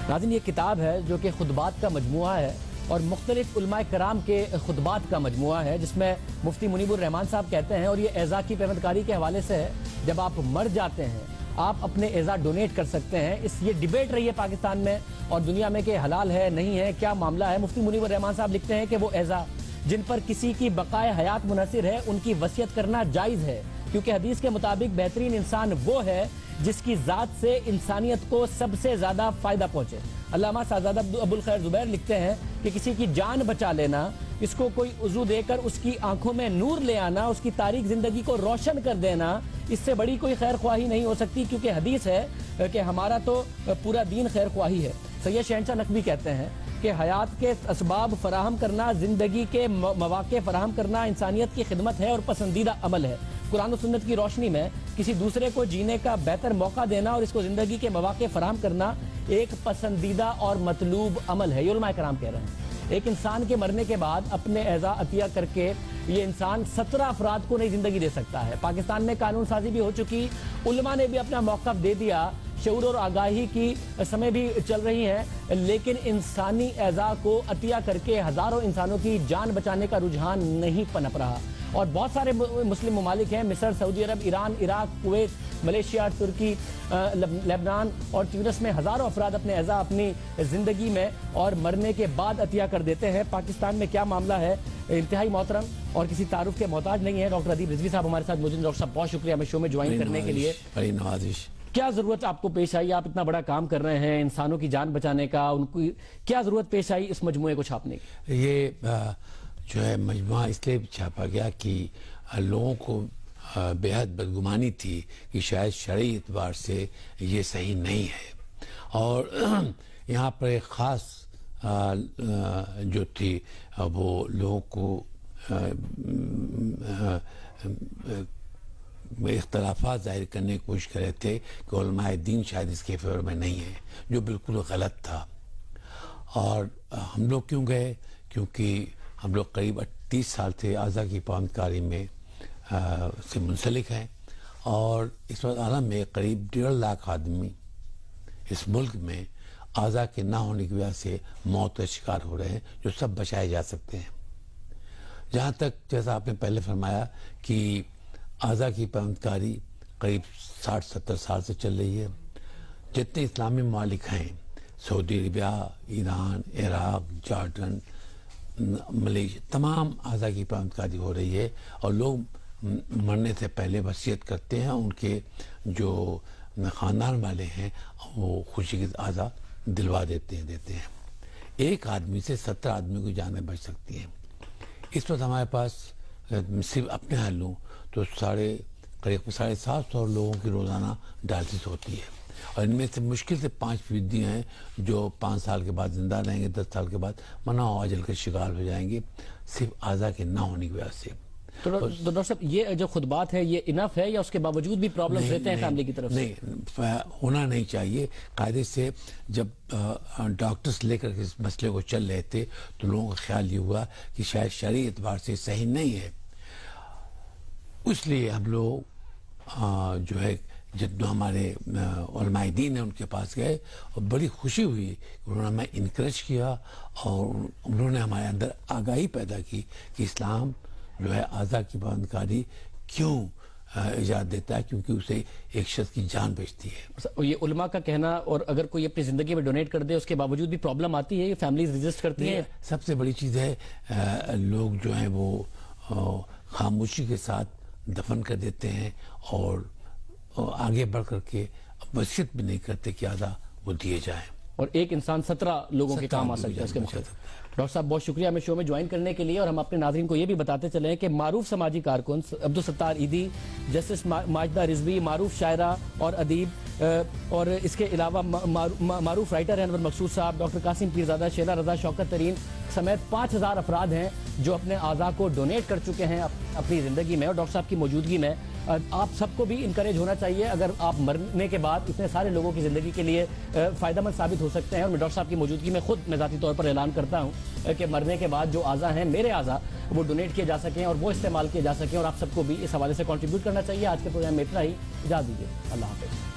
ناظرین یہ کتاب ہے جو کہ خطبات کا مجموعہ ہے اور مختلف علماء کرام کے خطبات کا مجموعہ ہے، جس میں مفتی منیب الرحمان صاحب کہتے ہیں، اور یہ اعزا کی پیوندکاری کے حوالے سے ہے، جب آپ مر جاتے ہیں آپ اپنے اعزا ڈونیٹ کر سکتے ہیں۔ یہ ڈیبیٹ رہی ہے پاکستان میں اور دنیا میں کہ حلال ہے نہیں ہے، کیا معاملہ ہے۔ مفتی منیب الرحمان صاحب لکھتے ہیں کہ وہ اعزا جن پر کسی کی بقائے حیات منحصر ہے ان کی وصیت کرنا جائز ہے، کیونکہ حدیث کے مطابق بہترین انسان وہ ہے جس کی ذات سے انسانیت کو سب سے زیادہ فائدہ پہنچے۔ علامہ شہزادہ ابو الخیر زبیر لکھتے ہیں کہ کسی کی جان بچا لینا، اس کو کوئی عضو دے کر اس کی آنکھوں میں نور لے آنا، اس کی تاریک زندگی کو روشن کر دینا، اس سے بڑی کوئی خیر خواہی نہیں ہو سکتی، کیونکہ حدیث ہے کہ ہمارا تو پورا دین خیر خواہی ہے۔ سید شہنشاہ نقوی کہتے ہیں کہ حیات کے اسباب فراہم کرنا، زندگی کے مواقع فراہم کرنا انسانیت کی خدمت ہے اور پسندیدہ عمل ہے۔ قرآن و سنت کی روشنی میں کسی دوسرے کو جینے کا بہتر موقع دینا اور اس کو زندگی کے مواقع فراہم کرنا ایک پسندیدہ اور مطلوب عمل ہے، یہ علماء کرام کہہ رہے ہیں۔ ایک انسان کے مرنے کے بعد اپنے اعزا عطیہ کر کے یہ انسان 17 افراد کو نئی زندگی دے سکتا ہے۔ پاکستان میں قانون سازی بھی ہو چکی، علماء نے بھی اپنا موقف دے دیا، شعور اور آگاہی کی سمے بھی چل رہی ہیں، لیکن انسانی اعزا کو عطیہ کر کے ہزاروں انسانوں کی جان بچانے کا رجحان نہیں پنپ رہا۔ اور بہت سارے مسلم ممالک ہیں، مصر، سعودی عرب، ایران، عراق، کویت، ملیشیا، ترکی، لبنان اور تیونس میں ہزاروں افراد اپنے اعزا اپنی زندگی میں اور مرنے کے بعد عطیہ کر دیتے ہیں۔ پاکستان میں کیا معاملہ ہے، انتہائی محترم اور کسی تعارف کے محتاج نہیں ہے۔ ڈاکٹر ادیب رضوی صاحب ہمارے ساتھ موجود ہیں۔ ڈاکٹر صاحب بہت شکریہ ہمیں شو میں جوائن کرنے کے لیے۔ بڑی نوازش۔ کیا ضرورت آپ کو پیش آئی، آپ اتنا بڑا کام کر رہے ہیں انسانوں کی جان بچانے کا، ان کی کیا ضرورت پیش آئی اس مجموعے کو چھاپنے کی؟ یہ جو ہے مجموعہ اس لیے چھاپا گیا کہ لوگوں کو بے حد بدگمانی تھی کہ شاید شرعی اعتبار سے یہ صحیح نہیں ہے، اور یہاں پر ایک خاص جو تھی وہ لوگوں کو اختلافات ظاہر کرنے کی کوشش کر رہے تھے کہ علماء دین شاید اس کے فیور میں نہیں ہے، جو بالکل غلط تھا۔ اور ہم لوگ کیوں گئے؟ کیونکہ ہم لوگ قریب 30 سال سے اعضا کی پابندکاری میں سے منسلک ہیں، اور اس وقت عالم میں قریب 1.5 لاکھ آدمی اس ملک میں اعضا کے نہ ہونے کی وجہ سے موت کا شکار ہو رہے ہیں، جو سب بچائے جا سکتے ہیں۔ جہاں تک جیسا آپ نے پہلے فرمایا کہ اعضا کی پابندکاری قریب 60-70 سال سے چل رہی ہے۔ جتنے اسلامی ممالک ہیں، سعودی عربیہ، ایران، عراق، جارڈن، ملیشیا، تمام اعضا کی پابندکاری ہو رہی ہے، اور لوگ مرنے سے پہلے وصیت کرتے ہیں، ان کے جو خاندان والے ہیں وہ خوشی کے اعضا دلوا دیتے ہیں۔ ایک آدمی سے 17 آدمی کی جانیں بچ سکتی ہیں۔ اس وقت ہمارے پاس صرف اپنے حل لوں تو قریب 750 لوگوں کی روزانہ ڈائلسس ہوتی ہے، اور ان میں سے مشکل سے 5% ہیں جو 5 سال کے بعد زندہ رہیں گے، 10 سال کے بعد منع و عجل کے شکار ہو جائیں گے، صرف اعضا کے نہ ہونے کی وجہ سے۔ تو ڈاکٹر صاحب یہ جو خطبات ہے یہ انف ہے یا اس کے باوجود بھی پرابلمز رہتے ہیں فیملی کی طرف سے؟ نہیں، ہونا نہیں چاہیے۔ قاعدے سے جب ڈاکٹرز لے کر اس مسئلے کو چل رہے تھے تو لوگوں کا خیال یہ ہوا کہ شاید شرعی اعتبار سے صحیح نہیں ہے، اس لیے ہم لوگ جو ہے جتنا ہمارے علماء دین ہیں ان کے پاس گئے، اور بڑی خوشی ہوئی کہ انہوں نے ہمیں انکریج کیا، اور انہوں نے ہمارے اندر آگاہی پیدا کی کہ اسلام جو ہے اعضا کی پابندکاری کیوں اجازت دیتا ہے، کیونکہ اسے ایک شخص کی جان بچتی ہے۔ یہ علماء کا کہنا، اور اگر کوئی اپنی زندگی میں ڈونیٹ کر دے اس کے باوجود بھی پرابلم آتی ہے، یہ فیملیز ریزسٹ کرتی ہیں۔ سب سے بڑی چیز ہے لوگ جو ہیں وہ خاموشی کے ساتھ دفن کر دیتے ہیں، اور آگے بڑھ کر کے وصیت بھی نہیں کرتے کہ اعضا وہ دیے جائیں، اور ایک انسان 17 لوگوں کے کام آ سکتا ہے اس کے مختلف۔ ڈاکٹر صاحب بہت شکریہ ہمیں شو میں جوائن کرنے کے لیے، اور ہم اپنے ناظرین کو یہ بھی بتاتے چلیں کہ معروف سماجی کارکن عبدالستار عیدی، جسٹس ماجدہ رضوی، معروف شاعرہ اور ادیب، اور اس کے علاوہ معروف رائٹر ہیں انور مقصود صاحب، ڈاکٹر قاسم پیرزادہ، شیلا رضا، شوکت ترین سمیت 5000 افراد ہیں جو اپنے اعضا کو ڈونیٹ کر چکے ہیں اپنی زندگی میں، اور ڈاکٹر صاحب کی موجودگی میں آپ سب کو بھی انکریج ہونا چاہیے۔ اگر آپ مرنے کے بعد اتنے سارے لوگوں کی زندگی کے لیے فائدہ مند ثابت ہو سکتے ہیں، اور میں ڈاکٹر صاحب کی موجودگی میں خود میں ذاتی طور پر اعلان کرتا ہوں کہ مرنے کے بعد جو اعضا ہیں، میرے اعضا، وہ ڈونیٹ کیے جا سکیں اور وہ استعمال کیے جا سکیں، اور آپ سب کو بھی اس حوالے سے کنٹریبیوٹ کرنا چاہیے۔ آج کے پروگرام میں اتنا ہی، اجازت دیجیے، اللہ حافظ۔